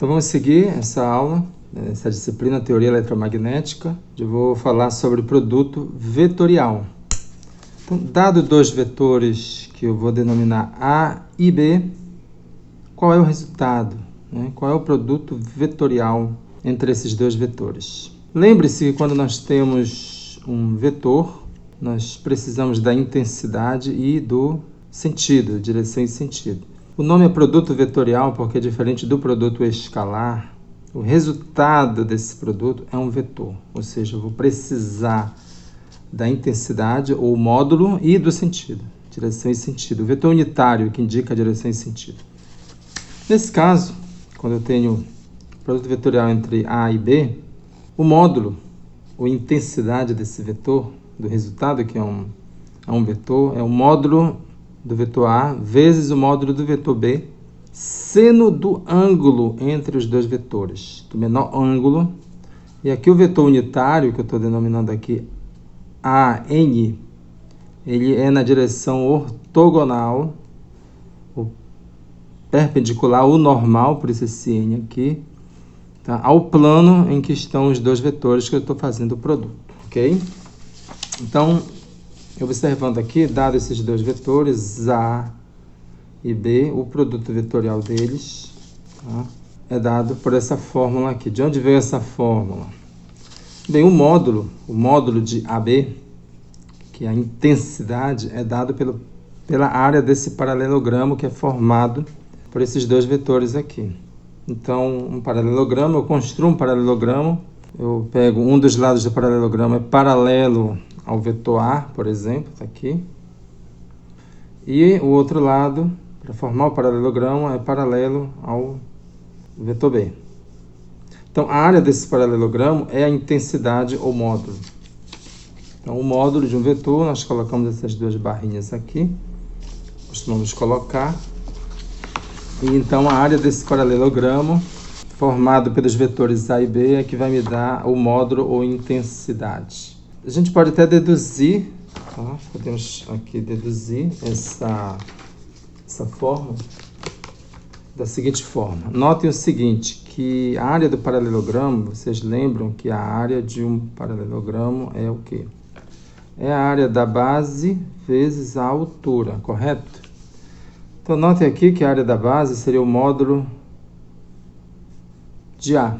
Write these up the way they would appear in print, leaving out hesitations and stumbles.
Então vamos seguir essa aula, essa disciplina Teoria Eletromagnética. Eu vou falar sobre produto vetorial. Então, dado dois vetores que eu vou denominar A e B, qual é o resultado? Qual é o produto vetorial entre esses dois vetores? Lembre-se que quando nós temos um vetor, nós precisamos da intensidade e do sentido, direção e sentido. O nome é produto vetorial porque é diferente do produto escalar. O resultado desse produto é um vetor, ou seja, eu vou precisar da intensidade ou módulo e do sentido, direção e sentido. O vetor unitário que indica a direção e sentido. Nesse caso, quando eu tenho produto vetorial entre A e B, o módulo ou intensidade desse vetor, do resultado que é um vetor, é o módulo do vetor A vezes o módulo do vetor B, seno do ângulo entre os dois vetores, do menor ângulo. E aqui o vetor unitário, que eu estou denominando aqui AN, ele é na direção ortogonal, ou perpendicular, ou normal, por isso esse N aqui, tá? Ao plano em que estão os dois vetores que eu estou fazendo o produto, ok? Então, observando aqui, dado esses dois vetores, A e B, o produto vetorial deles, tá, é dado por essa fórmula aqui. De onde veio essa fórmula? Bem, o módulo de AB, que é a intensidade, é dado pela área desse paralelogramo que é formado por esses dois vetores aqui. Então, um paralelogramo, eu construo um paralelogramo, eu pego um dos lados do paralelogramo, é paralelo ao vetor A, por exemplo, está aqui. E o outro lado, para formar o paralelogramo, é paralelo ao vetor B. Então, a área desse paralelogramo é a intensidade ou módulo. Então, o módulo de um vetor, nós colocamos essas duas barrinhas aqui, costumamos colocar. E então, a área desse paralelogramo, formado pelos vetores A e B, é que vai me dar o módulo ou intensidade. A gente pode até deduzir, tá? Podemos aqui deduzir essa fórmula da seguinte forma. Notem o seguinte, que a área do paralelogramo, vocês lembram que a área de um paralelogramo é o quê? É a área da base vezes a altura, correto? Então, notem aqui que a área da base seria o módulo de A.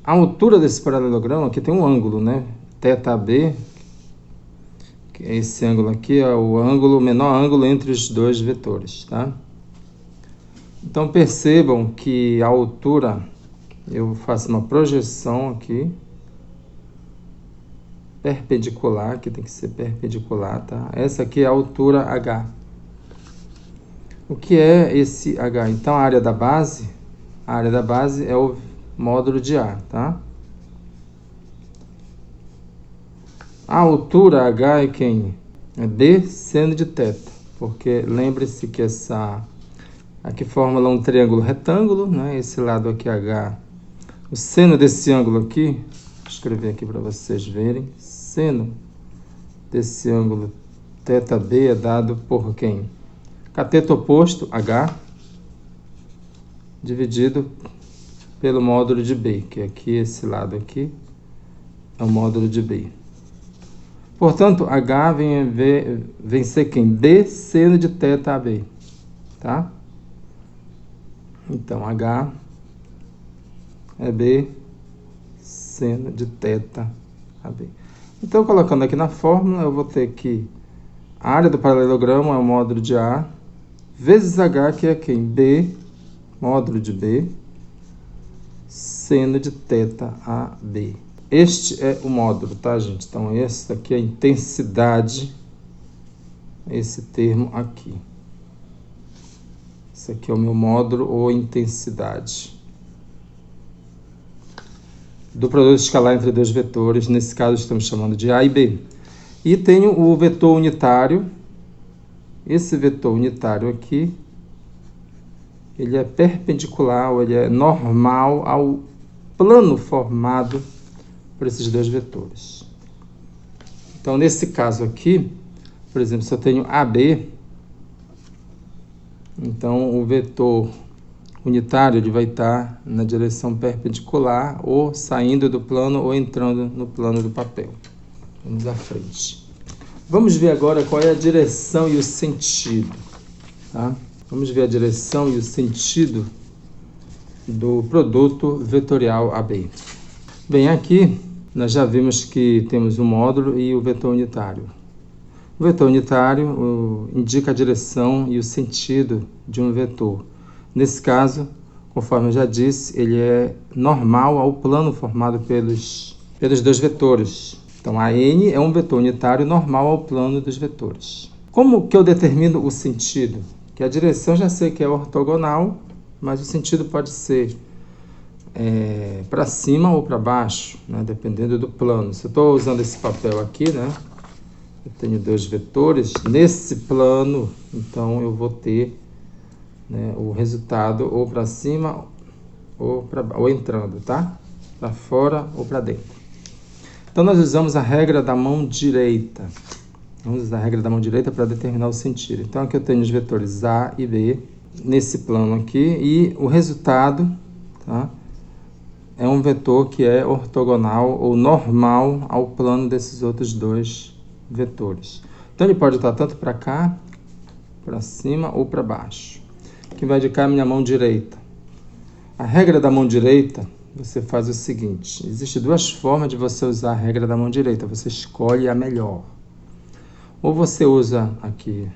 A altura desse paralelogramo, aqui tem um ângulo, né? θB, que é esse ângulo aqui, é o menor ângulo entre os dois vetores, tá? Então, percebam que a altura, eu faço uma projeção aqui, perpendicular, que tem que ser perpendicular, tá? Essa aqui é a altura H. O que é esse H? Então, a área da base é o módulo de A, tá? A altura H é quem? É B seno de θ, porque lembre-se que aqui forma um triângulo retângulo, né? Esse lado aqui H, o seno desse ângulo aqui, vou escrever aqui para vocês verem, seno desse ângulo θB é dado por quem? Cateto oposto, H, dividido pelo módulo de B, que aqui, esse lado aqui, é o módulo de B. Portanto, H vem ser quem? B seno de θB, tá? Então, H é B seno de θB. Então, colocando aqui na fórmula, eu vou ter que a área do paralelogramo é o módulo de A, vezes H, que é quem? B, módulo de B, seno de θAB. Este é o módulo, tá, gente? Então, esse aqui é a intensidade, esse termo aqui. Esse aqui é o meu módulo ou intensidade do produto escalar entre dois vetores. Nesse caso, estamos chamando de A e B. E tenho o vetor unitário. Esse vetor unitário aqui, ele é perpendicular, ou ele é normal ao plano formado por esses dois vetores. Então, nesse caso aqui, por exemplo, se eu tenho AB, então o vetor unitário ele vai estar na direção perpendicular, ou saindo do plano ou entrando no plano do papel. Vamos à frente. Vamos ver agora qual é a direção e o sentido. Tá? Vamos ver a direção e o sentido do produto vetorial AB. Bem, aqui nós já vimos que temos o módulo e o vetor unitário. O vetor unitário indica a direção e o sentido de um vetor. Nesse caso, conforme eu já disse, ele é normal ao plano formado pelos dois vetores. Então, a N é um vetor unitário normal ao plano dos vetores. Como que eu determino o sentido? Que a direção já sei que é ortogonal, mas o sentido pode ser para cima ou para baixo, né, dependendo do plano. Se eu estou usando esse papel aqui, né, eu tenho dois vetores. Nesse plano, então, eu vou ter, né, o resultado ou para cima ou entrando, tá? Para fora ou para dentro. Então, nós usamos a regra da mão direita. Vamos usar a regra da mão direita para determinar o sentido. Então, aqui eu tenho os vetores A e B nesse plano aqui, e o resultado, tá, é um vetor que é ortogonal ou normal ao plano desses outros dois vetores. Então, ele pode estar tanto para cá, para cima ou para baixo. Quem vai indicar é a minha mão direita. A regra da mão direita, você faz o seguinte: existem duas formas de você usar a regra da mão direita. Você escolhe a melhor. Ou você usa aqui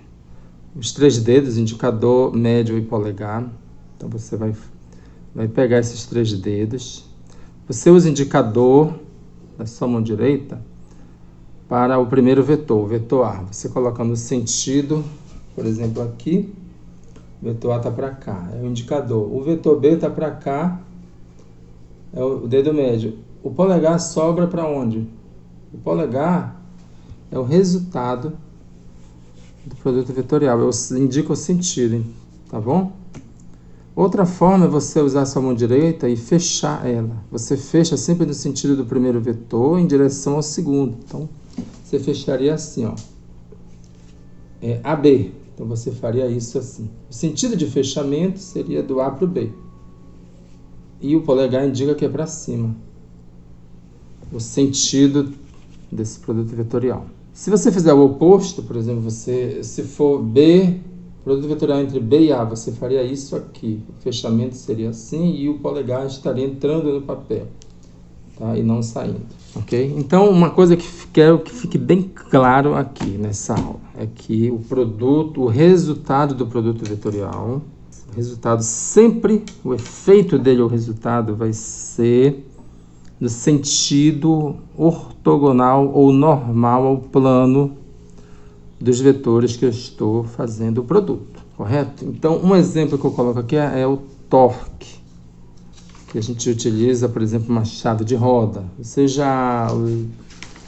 os 3 dedos, indicador, médio e polegar. Então, você vai pegar esses 3 dedos. Você usa o indicador da sua mão direita para o primeiro vetor, o vetor A. Você coloca no sentido, por exemplo, aqui, o vetor A está para cá, é o indicador. O vetor B está para cá, é o dedo médio. O polegar sobra para onde? O polegar é o resultado do produto vetorial, indica o sentido, tá bom? Outra forma é você usar a sua mão direita e fechar ela. Você fecha sempre no sentido do primeiro vetor em direção ao segundo. Então, você fecharia assim, ó. AB. Então, você faria isso assim. O sentido de fechamento seria do A para o B. E o polegar indica que é para cima. O sentido desse produto vetorial. Se você fizer o oposto, por exemplo, se for B, produto vetorial entre B e A, você faria isso aqui. O fechamento seria assim e o polegar estaria entrando no papel, tá? E não saindo, ok? Então, uma coisa que quero que fique bem claro aqui nessa aula é que o resultado do produto vetorial, o resultado sempre, o efeito dele, o resultado vai ser no sentido ortogonal ou normal ao plano dos vetores que eu estou fazendo o produto, correto? Então, um exemplo que eu coloco aqui é o torque, que a gente utiliza, por exemplo, uma chave de roda.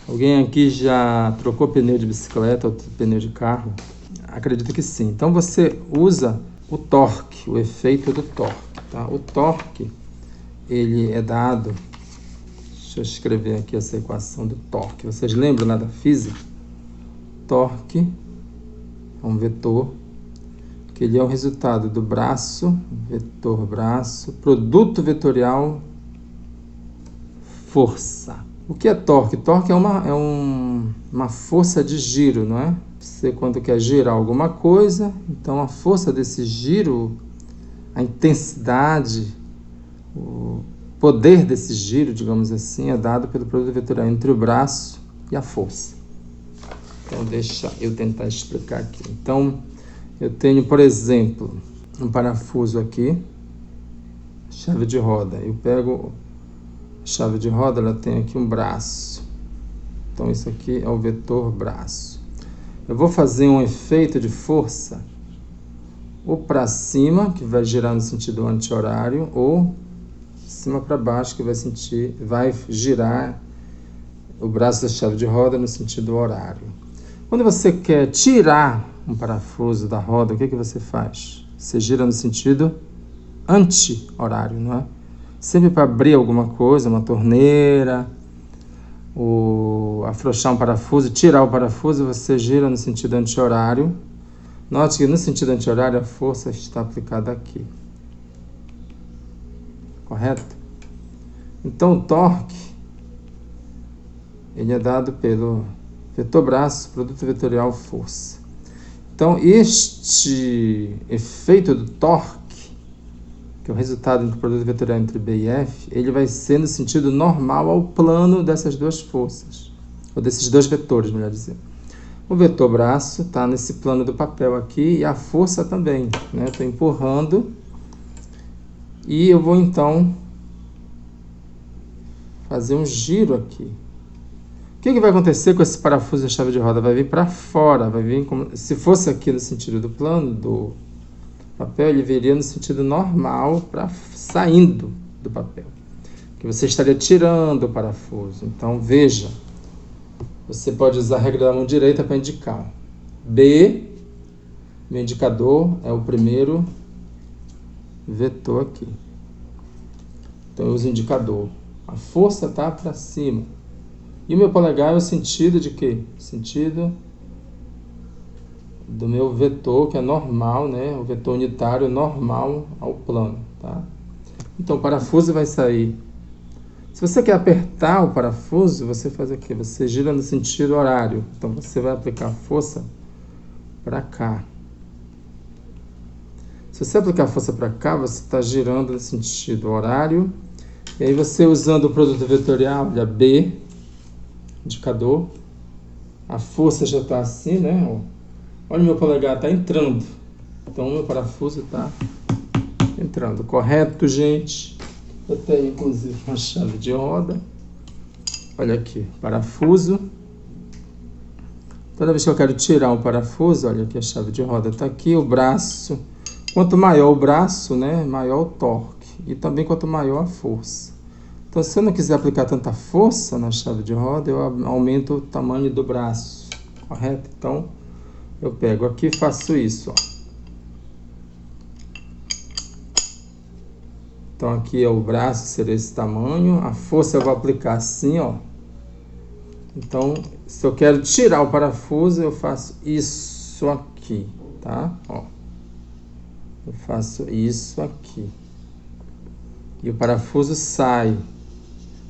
Alguém aqui já trocou pneu de bicicleta ou pneu de carro? Acredito que sim. Então, você usa o torque, o efeito do torque, tá? O torque, ele é dado... Deixa eu escrever aqui essa equação do torque. Vocês lembram lá da física? Torque é um vetor, que ele é o resultado do braço, vetor braço, produto vetorial, força. O que é torque? Torque é uma força de giro, não é? Você, quando quer girar alguma coisa, então a força desse giro, a intensidade, o poder desse giro, digamos assim, é dado pelo produto vetorial entre o braço e a força. Então, deixa eu tentar explicar aqui. Então, eu tenho, por exemplo, um parafuso aqui, chave de roda. Eu pego a chave de roda, ela tem aqui um braço. Então, isso aqui é o vetor braço. Eu vou fazer um efeito de força, ou para cima, que vai girar no sentido anti-horário, ou de cima para baixo, que vai girar o braço da chave de roda no sentido horário. Quando você quer tirar um parafuso da roda, o que você faz? Você gira no sentido anti-horário, não é? Sempre para abrir alguma coisa, uma torneira, ou afrouxar um parafuso, tirar o parafuso, você gira no sentido anti-horário. Note que no sentido anti-horário a força está aplicada aqui. correto? Então o torque, ele é dado pelo vetor braço, produto vetorial, força. Então este efeito do torque, que é o resultado entre o produto vetorial entre B e F, ele vai ser no sentido normal ao plano dessas duas forças, ou desses dois vetores, melhor dizer. O vetor braço está nesse plano do papel aqui, e a força também, né? Estou empurrando, e eu vou então fazer um giro aqui. O que vai acontecer com esse parafuso da chave de roda? Vai vir para fora, vai vir como se fosse aqui no sentido do plano do papel, ele viria no sentido normal, para saindo do papel, que você estaria tirando o parafuso. Então veja, você pode usar a regra da mão direita para indicar. B, meu indicador é o primeiro vetor aqui. Então eu uso o indicador. A força está para cima. E o meu polegar é o sentido de quê? Sentido do meu vetor, que é normal, né? O vetor unitário normal ao plano, tá? Então o parafuso vai sair. Se você quer apertar o parafuso, você faz o quê? Você gira no sentido horário. Então você vai aplicar força para cá. Se você aplicar força para cá, você está girando no sentido horário. E aí você, usando o produto vetorial, olha, B, indicador, a força já está assim, né? Olha, o meu polegar está entrando. Então o meu parafuso está entrando. Correto, gente? Eu tenho inclusive uma chave de roda. Olha aqui, parafuso. Toda vez que eu quero tirar um parafuso, olha aqui, a chave de roda está aqui, o braço. Quanto maior o braço, né, maior o torque. E também quanto maior a força. Então, se eu não quiser aplicar tanta força na chave de roda, eu aumento o tamanho do braço. Correto? Então, eu pego aqui e faço isso, ó. Então, aqui é o braço, seria esse tamanho. A força eu vou aplicar assim, ó. Então, se eu quero tirar o parafuso, eu faço isso aqui, tá? Ó. Eu faço isso aqui. E o parafuso sai.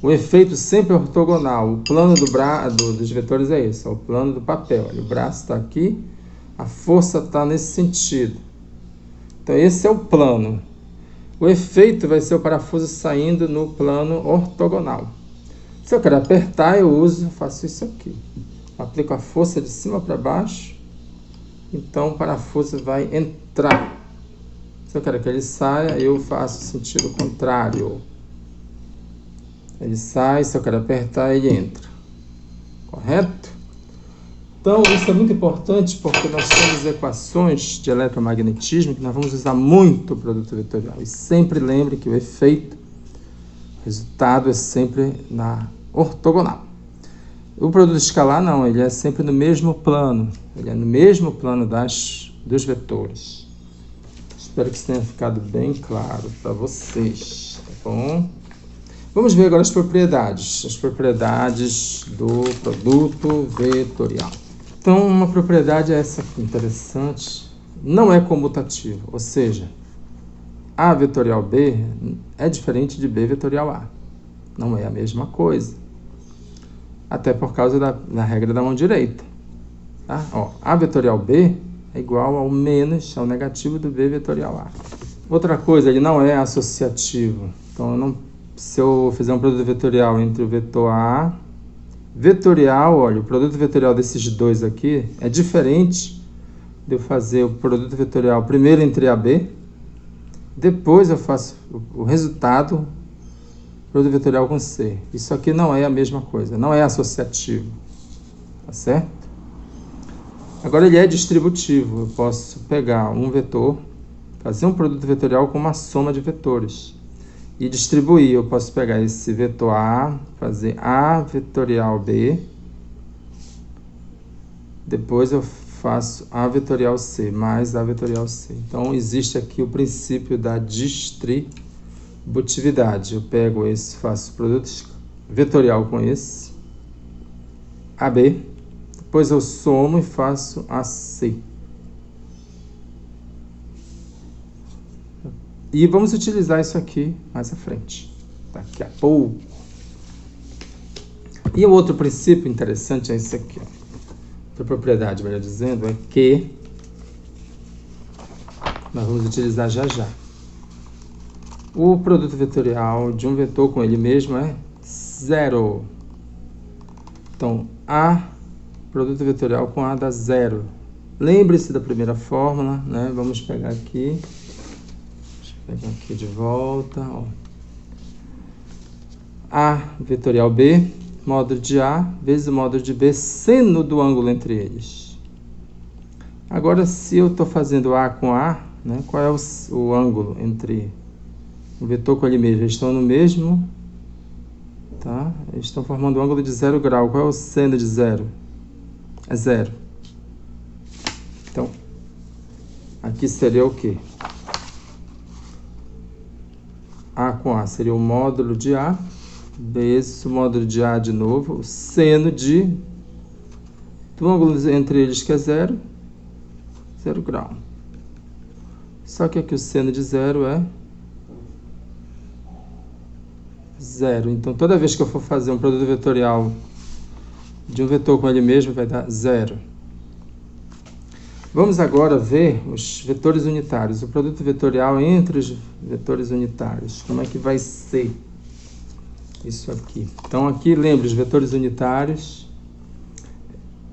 O efeito sempre é ortogonal. O plano dos vetores é esse, é o plano do papel. Olha, o braço está aqui, a força está nesse sentido. Então, esse é o plano. O efeito vai ser o parafuso saindo no plano ortogonal. Se eu quero apertar, eu faço isso aqui. Aplico a força de cima para baixo. Então, o parafuso vai entrar. Se eu quero que ele saia, eu faço o sentido contrário. Ele sai, se eu quero apertar, ele entra. Correto? Então, isso é muito importante porque nós temos equações de eletromagnetismo que nós vamos usar muito o produto vetorial. E sempre lembre que o efeito, o resultado é sempre na ortogonal. O produto escalar não, ele é sempre no mesmo plano. Ele é no mesmo plano dos vetores. Espero que isso tenha ficado bem claro para vocês, tá bom? Vamos ver agora as propriedades do produto vetorial. Então, uma propriedade é essa aqui, interessante, não é comutativo, ou seja, A vetorial B é diferente de B vetorial A, não é a mesma coisa, até por causa da regra da mão direita. Tá? Ó, A vetorial B é igual ao menos, ao negativo do B vetorial A. Outra coisa, ele não é associativo, então se eu fizer um produto vetorial entre o vetor A, vetorial, olha, o produto vetorial desses dois aqui é diferente de eu fazer o produto vetorial primeiro entre AB, depois eu faço o resultado, produto vetorial com C. Isso aqui não é a mesma coisa, não é associativo, tá certo? Agora ele é distributivo, eu posso pegar um vetor, fazer um produto vetorial com uma soma de vetores. E distribuir, eu posso pegar esse vetor A, fazer A vetorial B, depois eu faço A vetorial C, mais A vetorial C. Então, existe aqui o princípio da distributividade. Eu pego esse, faço produto vetorial com esse, AB, depois eu somo e faço AC. E vamos utilizar isso aqui mais à frente, daqui a pouco. E o outro princípio interessante é esse aqui, ó. Outra propriedade, melhor dizendo, é que nós vamos utilizar já já. O produto vetorial de um vetor com ele mesmo é zero. Então, A, produto vetorial com A dá zero. Lembre-se da primeira fórmula, né? Vamos pegar aqui. Deixa eu pegar aqui de volta. Ó. A vetorial B, módulo de A, vezes o módulo de B, seno do ângulo entre eles. Agora, se eu estou fazendo A com A, né? Qual é o ângulo entre o vetor com ele mesmo? Eles estão no mesmo... Tá? Eles estão formando um ângulo de 0 grau. Qual é o seno de 0? É 0. Então, aqui seria o quê? A com A seria o módulo de A, vezes o módulo de A de novo, o seno do ângulo entre eles que é 0 grau. Só que aqui o seno de 0 é 0. Então, toda vez que eu for fazer um produto vetorial de um vetor com ele mesmo, vai dar 0. Vamos agora ver os vetores unitários. O produto vetorial entre os vetores unitários. Como é que vai ser isso aqui? Então, aqui, lembre os vetores unitários.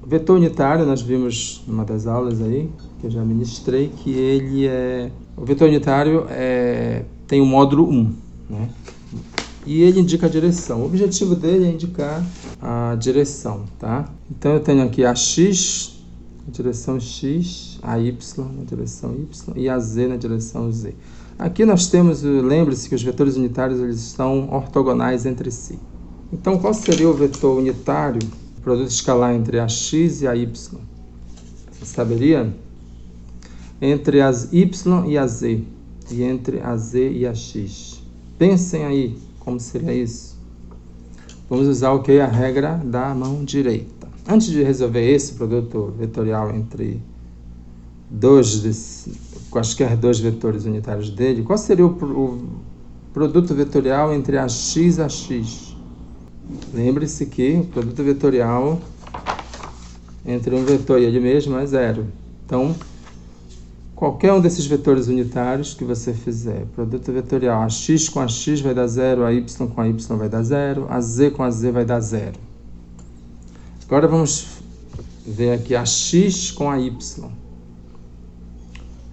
O vetor unitário, nós vimos numa das aulas aí, que eu já ministrei, que ele é... O vetor unitário tem o módulo 1, né? E ele indica a direção. O objetivo dele é indicar a direção, tá? Então, eu tenho aqui a x, na direção x, a y na direção y e a z na direção z. Aqui nós temos, lembre-se que os vetores unitários eles estão ortogonais entre si. Então, qual seria o vetor unitário, o produto escalar entre a x e a y? Você saberia? Entre as y e a z, e entre a z e a x. Pensem aí. Como seria isso? Vamos usar o que? A regra da mão direita. Antes de resolver esse produto vetorial entre quaisquer dois vetores unitários dele, qual seria o produto vetorial entre a x e a x? Lembre-se que o produto vetorial entre um vetor e ele mesmo é 0. Então, qualquer um desses vetores unitários que você fizer, produto vetorial, a x com a x vai dar 0, a y com a y vai dar 0, a z com a z vai dar 0. Agora vamos ver aqui a x com a y.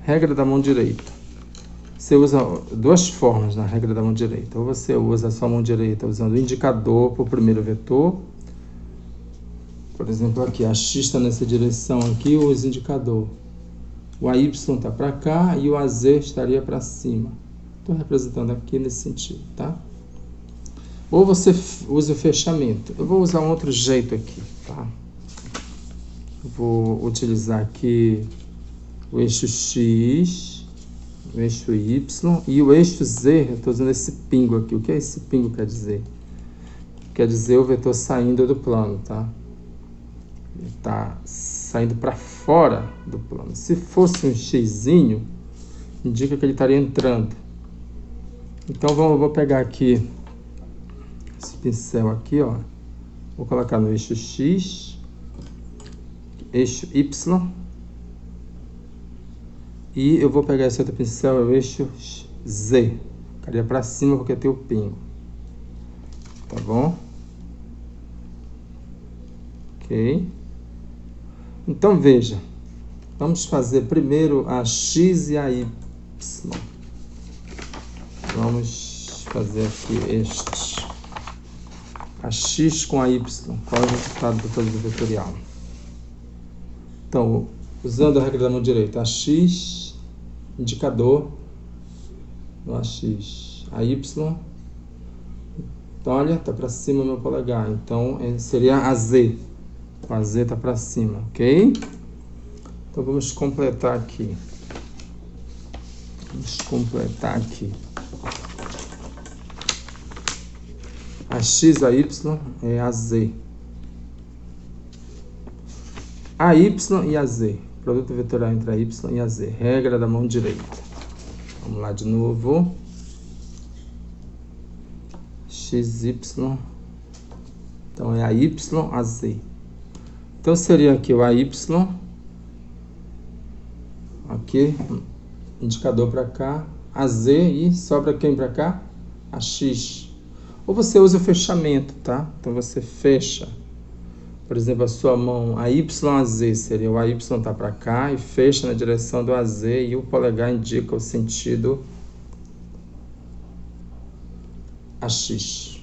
Regra da mão direita. Você usa duas formas na regra da mão direita. Ou você usa a sua mão direita usando o indicador para o primeiro vetor. Por exemplo, aqui, a x está nessa direção aqui, eu uso o indicador. O AY está para cá e o AZ estaria para cima. Estou representando aqui nesse sentido, tá? Ou você usa o fechamento. Eu vou usar um outro jeito aqui, tá? Eu vou utilizar aqui o eixo X, o eixo Y e o eixo Z. Eu estou usando esse pingo aqui. O que esse pingo quer dizer? Quer dizer o vetor saindo do plano, tá? Ele está saindo para fora do plano. Se fosse um xzinho, indica que ele estaria entrando. Então, vou pegar aqui esse pincel aqui, ó. Vou colocar no eixo X, eixo Y, e eu vou pegar esse outro pincel, o eixo Z. Ficaria para cima porque tem o pingo. Tá bom? Ok. Então, veja, vamos fazer primeiro a x e a y. Vamos fazer aqui este. A x com a y. Qual é o resultado do produto vetorial? Então, usando a regra da mão direita, a x, indicador, no AX, a y. Então, olha, está para cima o meu polegar. Então, seria a z. A z está para cima, ok? Então, vamos completar aqui. A x, a y é a z. A y e a z. Produto vetorial entre a y e a z. Regra da mão direita. Vamos lá de novo. XY. Então é AY a Z. Então seria aqui o AY. Aqui, indicador para cá. A Z e sobra quem para cá? A X. Ou você usa o fechamento, tá? Então você fecha. Por exemplo, a sua mão, a Y a Z seria o AY tá para cá e fecha na direção do AZ e o polegar indica o sentido AX.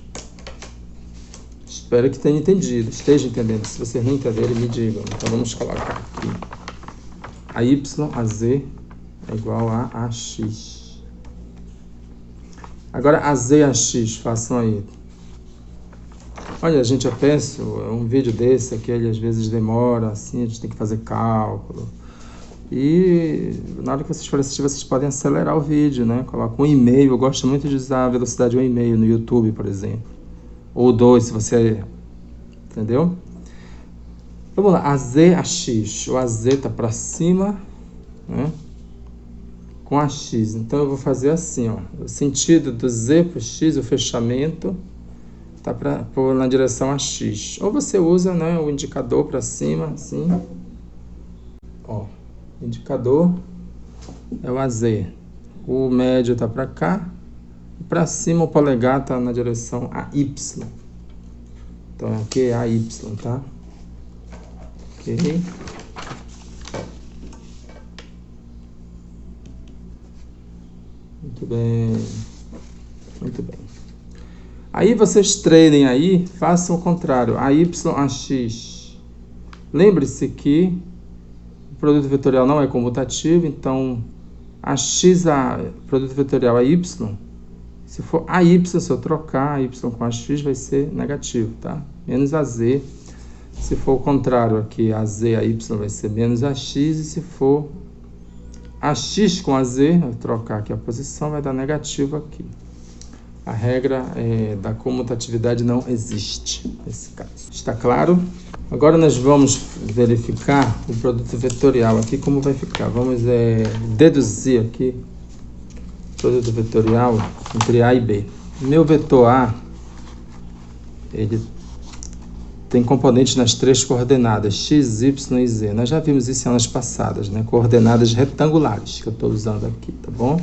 Espero que tenha entendido, esteja entendendo. Se você não entender, me digam. Então vamos colocar aqui. A Y a Z é igual a AX. Agora a Z e a X, façam aí. Olha, gente, eu penso, um vídeo desse aqui, ele às vezes demora, assim, a gente tem que fazer cálculo. E na hora que vocês forem assistir, vocês podem acelerar o vídeo, né? Coloca 1,5, eu gosto muito de usar a velocidade 1,5 no YouTube, por exemplo. Ou 2, se você... Entendeu? Vamos lá, a Z, a X. O AZ tá para cima, né? Com a X. Então eu vou fazer assim, ó. O sentido do Z para o X, o fechamento, tá para pôr na direção a X. Ou você usa, né, o indicador para cima, assim. Ó, indicador é o AZ. O médio tá para cá. E para cima o polegar tá na direção a Y. Então aqui é a Y, tá? Ok. Muito bem. Muito bem. Aí vocês treinem aí, façam o contrário. A Y a X. Lembre-se que o produto vetorial não é comutativo, então a X a produto vetorial a Y, se for a Y, se eu trocar a Y com a X, vai ser negativo, tá? Menos a Z. Se for o contrário aqui, a Z a Y vai ser menos a X, e se for a X com a Z, eu trocar aqui a posição, vai dar negativo aqui. A regra da comutatividade não existe nesse caso. Está claro? Agora nós vamos verificar o produto vetorial aqui, como vai ficar. Vamos deduzir aqui o produto vetorial entre A e B. Meu vetor A, ele tem componentes nas três coordenadas, x, y e z. Nós já vimos isso em aulas passadas, né? Coordenadas retangulares que eu estou usando aqui, tá bom?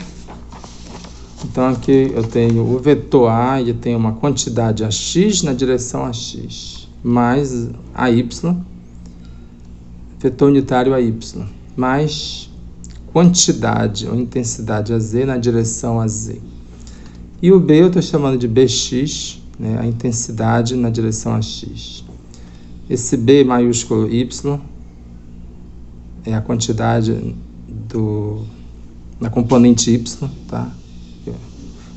Então aqui eu tenho o vetor A, ele tem uma quantidade AX na direção AX, mais AY, vetor unitário AY, mais quantidade ou intensidade AZ na direção AZ. E o B eu estou chamando de BX, né? A intensidade na direção AX. Esse B maiúsculo Y é a quantidade na componente Y, tá?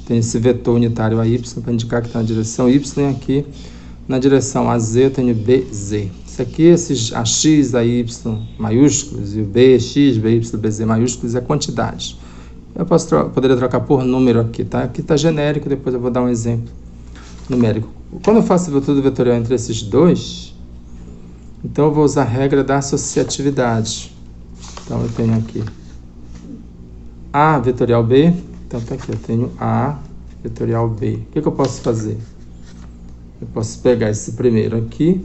Tem esse vetor unitário AY para indicar que está na direção Y, e aqui na direção AZ eu tenho BZ. Isso aqui, esses AX, AY maiúsculos e o BX, BY, BZ maiúsculos é quantidade. Eu poderia trocar por número aqui, tá? Aqui está genérico, depois eu vou dar um exemplo numérico. Quando eu faço o vetor vetorial entre esses dois, então eu vou usar a regra da associatividade. Então eu tenho aqui A vetorial B. Então tá aqui, eu tenho A vetorial B. O que eu posso fazer? Eu posso pegar esse primeiro aqui.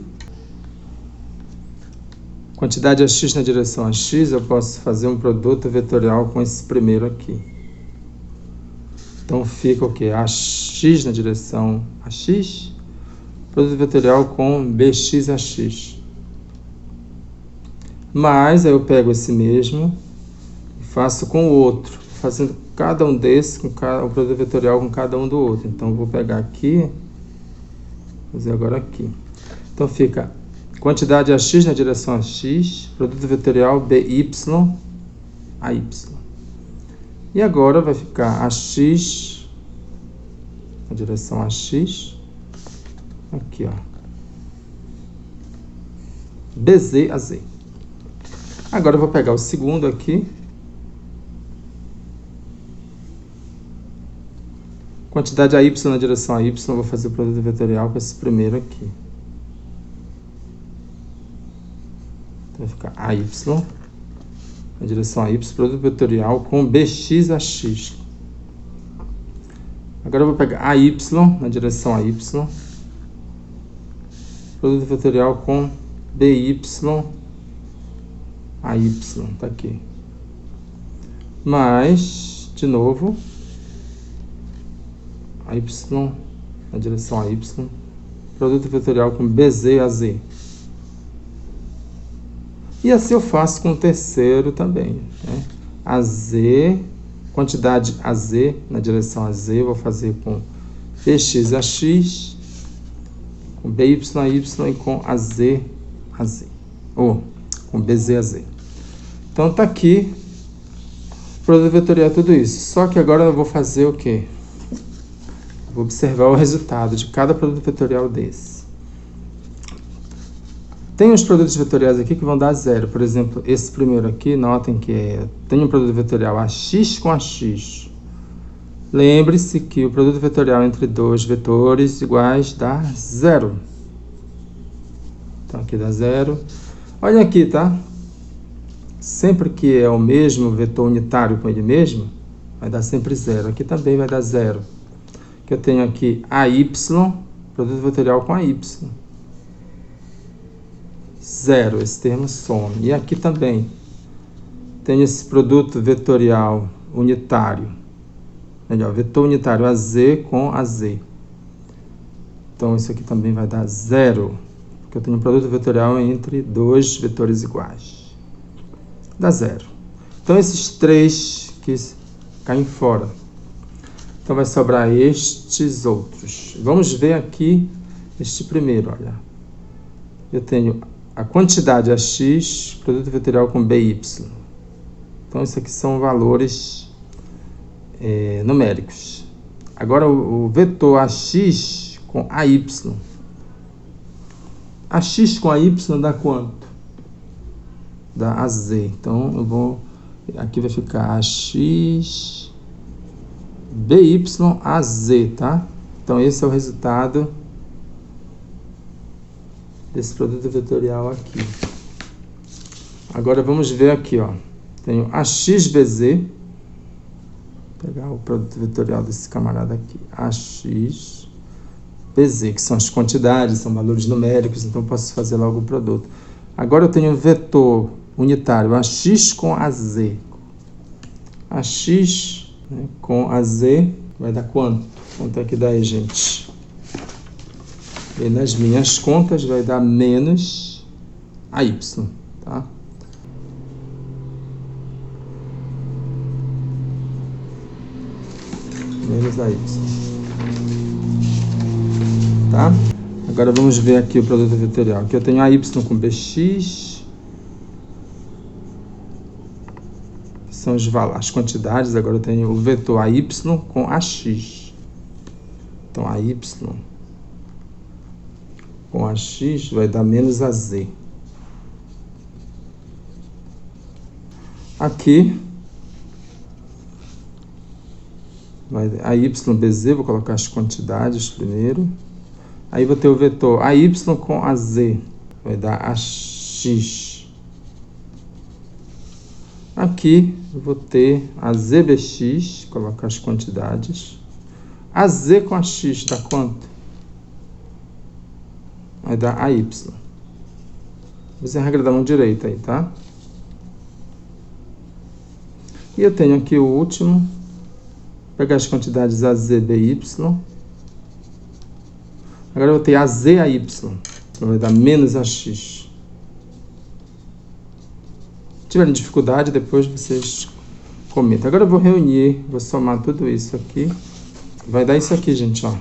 Quantidade AX na direção AX, eu posso fazer um produto vetorial com esse primeiro aqui. Então fica o quê? AX na direção AX, produto vetorial com BX-AX. Mas aí eu pego esse mesmo e faço com o outro, fazendo cada um desses, o produto vetorial com cada um do outro. Então eu vou pegar aqui, fazer agora aqui. Então fica quantidade AX na direção AX, produto vetorial BY, AY. E agora vai ficar AX na direção AX, aqui ó, BZ a Z. Agora eu vou pegar o segundo aqui, quantidade AY na direção AY, eu vou fazer o produto vetorial com esse primeiro aqui. Então vai ficar AY na direção AY, produto vetorial com BX-AX. Agora eu vou pegar AY, na direção AY. Produto vetorial com BY, AY, tá aqui. Mais, de novo, AY, na direção AY. Produto vetorial com BZ, AZ. E assim eu faço com o terceiro também, né? AZ, quantidade AZ, na direção AZ, eu vou fazer com BX, AX, com BY, AY e com AZ, AZ. Ou com BZ, AZ. Então tá aqui, produto vetorial tudo isso. Só que agora eu vou fazer o quê? Vou observar o resultado de cada produto vetorial desse. Tem os produtos vetoriais aqui que vão dar zero. Por exemplo, esse primeiro aqui, notem que tem um produto vetorial AX com AX. Lembre-se que o produto vetorial entre dois vetores iguais dá zero. Então aqui dá zero. Olha aqui, tá? Sempre que é o mesmo vetor unitário com ele mesmo, vai dar sempre zero. Aqui também vai dar zero. Que eu tenho aqui AY, produto vetorial com AY. Zero, esse termo some. E aqui também tem esse produto vetorial unitário. Melhor, vetor unitário AZ com AZ. Então, isso aqui também vai dar zero, porque eu tenho um produto vetorial entre dois vetores iguais. Dá zero. Então, esses três que caem fora. Então, vai sobrar estes outros. Vamos ver aqui este primeiro, olha. Eu tenho a quantidade AX, produto vetorial com BY. Então, isso aqui são valores numéricos. Agora, o vetor AX com AY. AX com AY dá quanto? Dá AZ. Então, eu vou... Aqui vai ficar AX, BY, AZ, tá? Então, esse é o resultado desse produto vetorial aqui. Agora vamos ver aqui, ó. Tenho AXBZ. Vou pegar o produto vetorial desse camarada aqui. AXBZ, que são as quantidades, são valores numéricos, então eu posso fazer logo o produto. Agora eu tenho um vetor unitário, AX com AZ. AX, né, com AZ vai dar quanto? Quanto é que dá aí, gente? E nas minhas contas vai dar menos AY, tá? Menos AY. Tá? Agora vamos ver aqui o produto vetorial. Aqui eu tenho AY com BX. Que são as quantidades. Agora eu tenho o vetor AY com AX. Então, AY com AX vai dar menos AZ. Aqui, vai AYBZ, vou colocar as quantidades primeiro. Aí vou ter o vetor AY com AZ, vai dar AX. Aqui, eu vou ter AZBX, colocar as quantidades. AZ com AX dá quanto? Vai dar AY. Vou fazer a regra da mão direita aí, tá? E eu tenho aqui o último. Vou pegar as quantidades AZBY. Agora eu vou ter AZAY. Então vai dar menos AX. Se tiverem dificuldade, depois vocês comentam. Agora eu vou reunir, vou somar tudo isso aqui. Vai dar isso aqui, gente, ó.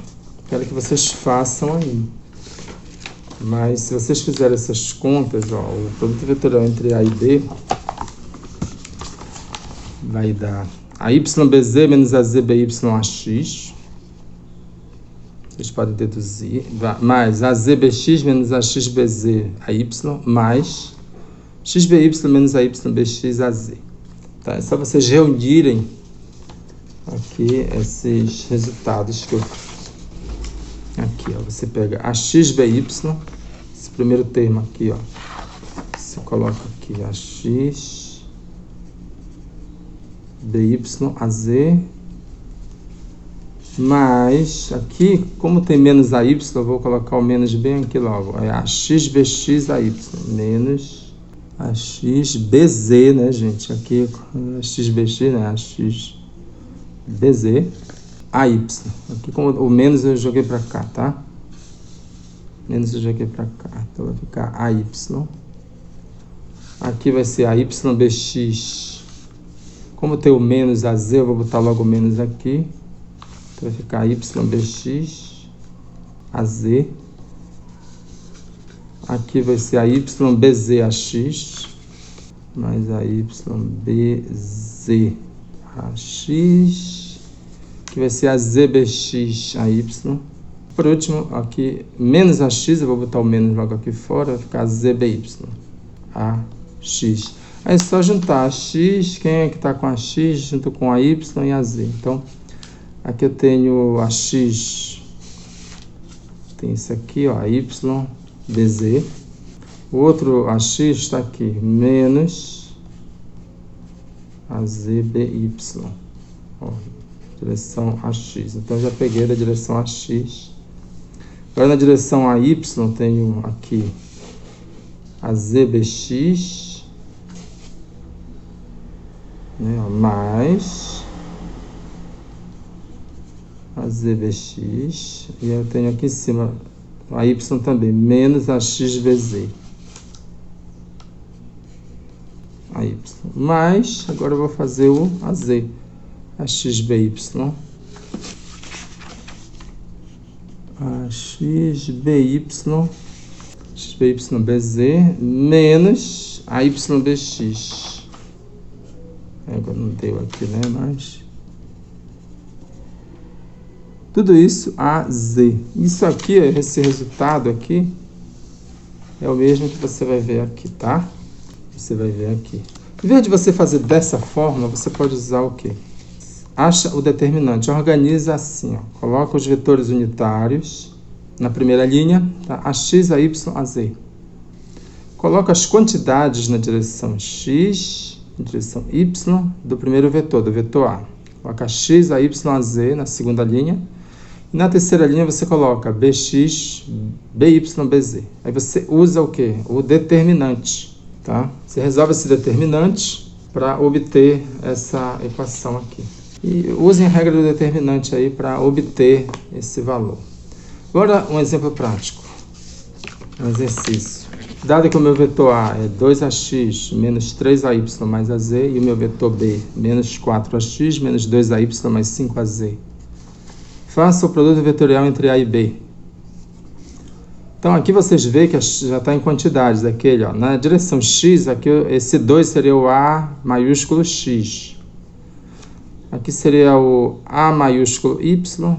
Quero que vocês façam aí. Mas se vocês fizerem essas contas, ó, o produto vetorial entre A e B vai dar AYBZ menos AZBYAX. Vocês podem deduzir. Mais AZBX menos AXBZAY mais XBY menos AYBXAZ. Tá? É só vocês reunirem aqui esses resultados que eu... Aqui, ó, você pega AXBY, esse primeiro termo aqui, ó, você coloca aqui AX, BY, AZ, mais, aqui, como tem menos AY, eu vou colocar o menos bem aqui logo. É AXBX AY, menos AXBZ, né, gente? Aqui, AXBX, né? AXBZ AY. Aqui, como o menos eu joguei para cá, tá? Menos eu joguei para cá. Então, vai ficar AY. Aqui vai ser AYBX. Como tem o menos AZ, eu vou botar logo o menos aqui. Então, vai ficar YBX AZ. Aqui vai ser a YBZAX. Mais a YBZAX. Aqui vai ser a ZBX AY. Por último, aqui, menos AX, eu vou botar o menos logo aqui fora. Vai ficar ZBY AX. Aí é só juntar a X, quem é que está com a X, junto com a Y e a Z. Então, aqui eu tenho a X, tem isso aqui, ó, a Y, BZ. O outro AX está aqui, menos a ZBY, ó, direção AX. Então, eu já peguei da direção AX. Agora, na direção AY, tenho aqui a ZBX, né, mais a ZBX, e eu tenho aqui em cima a Y também, menos a XBZ. A Y. Mais, agora eu vou fazer o AZ, a XBY. A XBY, XBYBZ, menos a YBX. Agora não deu aqui, né? Mas tudo isso AZ. Isso aqui, esse resultado aqui, é o mesmo que você vai ver aqui, tá? Você vai ver aqui. Em vez de você fazer dessa forma, você pode usar o quê? Acha o determinante. Organiza assim, ó. Coloca os vetores unitários na primeira linha, tá? AX, AY, AZ. Coloca as quantidades na direção X, direção Y do primeiro vetor, do vetor A. Coloca X, AY, AZ na segunda linha. E na terceira linha você coloca BX, BY, BZ. Aí você usa o quê? O determinante, tá? Você resolve esse determinante para obter essa equação aqui. E usem a regra do determinante aí para obter esse valor. Agora um exemplo prático. Um exercício. Dado que o meu vetor A é 2AX menos 3AY mais AZ e o meu vetor B menos 4AX menos 2AY mais 5AZ. Faça o produto vetorial entre A e B. Então aqui vocês veem que já está em quantidades daquele, ó. Na direção X, aqui esse 2 seria o A maiúsculo X. Aqui seria o A maiúsculo Y,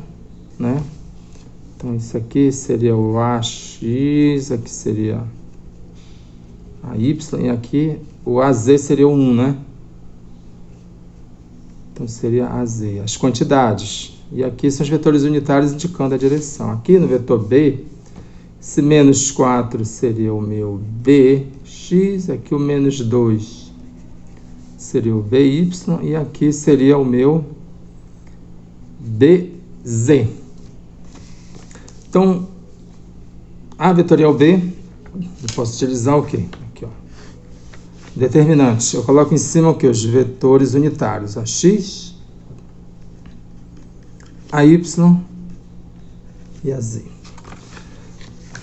né? Então isso aqui seria o AX, aqui seria a Y, e aqui o AZ seria o 1, né? Então seria AZ, as quantidades. E aqui são os vetores unitários indicando a direção. Aqui no vetor B, esse menos 4 seria o meu BX, aqui o menos 2 seria o BY, e aqui seria o meu BZ. Então, A vetorial B, eu posso utilizar o quê? Aqui, ó. Determinante. Eu coloco em cima o quê? Os vetores unitários. A X, a Y e a Z.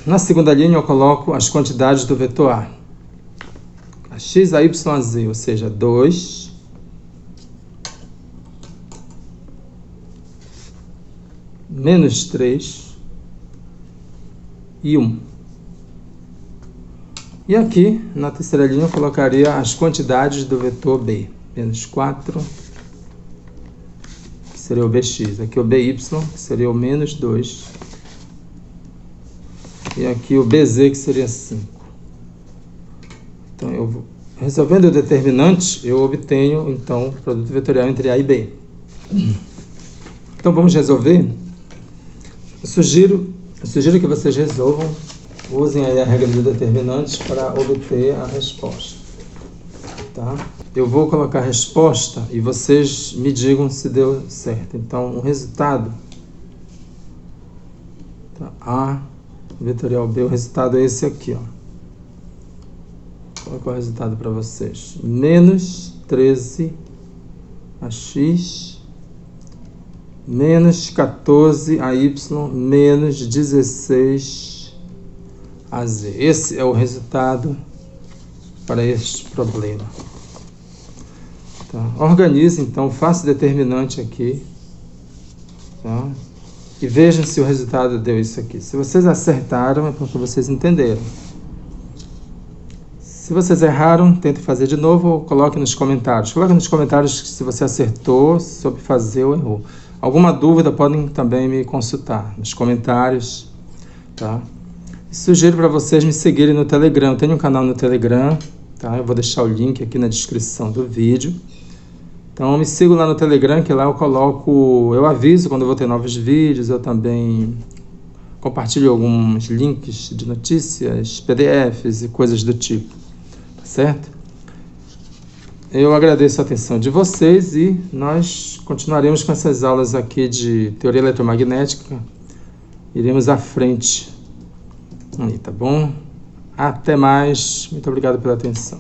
Na segunda linha eu coloco as quantidades do vetor A. A X, a Y, a Z, ou seja, 2, menos 3 e 1. E aqui, na terceira linha, eu colocaria as quantidades do vetor B. Menos 4, que seria o BX. Aqui o BY, que seria o menos 2. E aqui o BZ, que seria 5. Então, resolvendo o determinante, eu obtenho, então, o produto vetorial entre A e B. Então, vamos resolver? Eu sugiro que vocês resolvam. Usem aí a regra do determinante para obter a resposta, tá? Eu vou colocar a resposta e vocês me digam se deu certo. Então, o resultado Tá, A vetorial B, o resultado é esse aqui, ó. Qual é o resultado para vocês? Menos 13 AX, menos 14 AY, menos 16 AZ. Esse é o resultado para este problema. Tá? Organize, então, faça o determinante aqui. Tá? E vejam se o resultado deu isso aqui. Se vocês acertaram, é porque vocês entenderam. Se vocês erraram, tente fazer de novo ou coloque nos comentários. Coloque nos comentários se você acertou, soube fazer ou errou. Alguma dúvida, podem também me consultar nos comentários. Tá? E sugiro para vocês me seguirem no Telegram. Eu tenho um canal no Telegram. Tá? Eu vou deixar o link aqui na descrição do vídeo. Então me sigam lá no Telegram, que lá eu aviso quando eu vou ter novos vídeos, eu também compartilho alguns links de notícias, PDFs e coisas do tipo, tá certo? Eu agradeço a atenção de vocês e nós continuaremos com essas aulas aqui de teoria eletromagnética, iremos à frente, aí, tá bom? Até mais, muito obrigado pela atenção.